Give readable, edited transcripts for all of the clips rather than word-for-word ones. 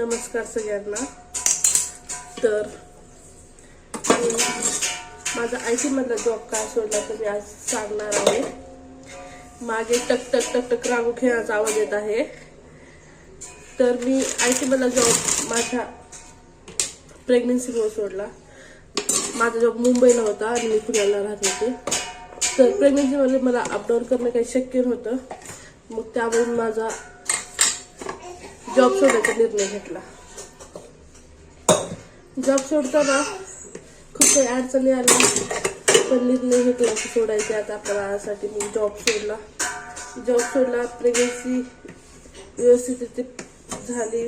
नमस्कार सगळ्यांना। तर माझा IT मधला जॉब का सोडला तर मी आज सांगणार आहे। मागे टक टक टक टक रांगोळी खेळायचा आवाज येत आहे। तर मी IT मधला जॉब माझ्या प्रेग्नन्सीमुळे सोडला। माझा जॉब मुंबईला होता आणि मी पुण्याला राहत होते। तर प्रेग्नन्सीमध्ये मला अपडाऊन करणं काही शक्य नव्हतं, मग त्यामुळे माझा जॉब सोडायचा निर्णय घेतला। जॉब सोडताना खूप काही अडचणी आल्या, पण निर्णय घेतला की सोडायचे आता आपल्यासाठी। मी जॉब सोडला। प्रेग्नन्सी व्यवस्थित झाली,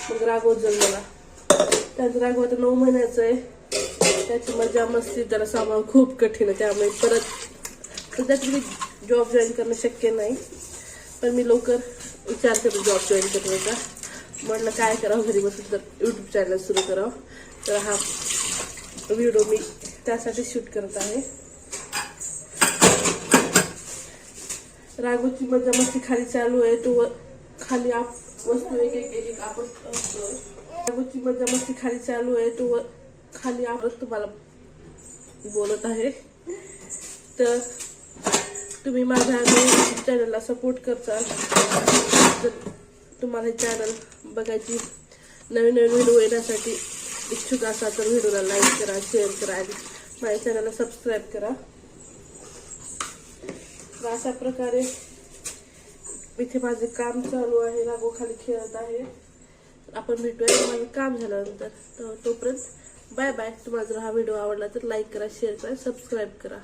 मग राघव जन्मला। त्यांचा राघव आता 9 महिन्याचा आहे। त्याची मजा मस्ती त्याला सांभाळणं खूप कठीण आहे, त्यामुळे परत सध्या जॉब जॉईन करणं शक्य नाही। पण मी लवकर विचार करतो जॉब जॉईन करण्याचा। म्हटलं काय करावं, घरी बसून तर यूट्यूब चॅनल सुरू करावं। तर हा व्हिडिओ मी त्यासाठी शूट करत आहे। राघवची मजा मस्ती खाली चालू आहे, तो खाली वस्तू एक एक आपण राघवची मजा मस्ती खाली चालू आहे, तो खाली आपण तुम्हाला बोलत आहे। तर तुम्ही माझ्या यूट्यूब चॅनलला सपोर्ट करता। जर तुम्हाला हे चॅनल बघायची नवीन व्हिडिओ येण्यासाठी इच्छुक असाल तर व्हिडिओला लाईक करा, शेअर करा आणि माझ्या चॅनलला सबस्क्राईब करा। तर अशा प्रकारे इथे माझे काम चालू आहे, राघव खाली खेळत आहे। आपण भेटूया माझं काम झाल्यानंतर। तर तोपर्यंत बाय बाय। तुम्हाला जर हा व्हिडिओ आवडला तर लाईक करा, शेअर करा, सबस्क्राईब करा।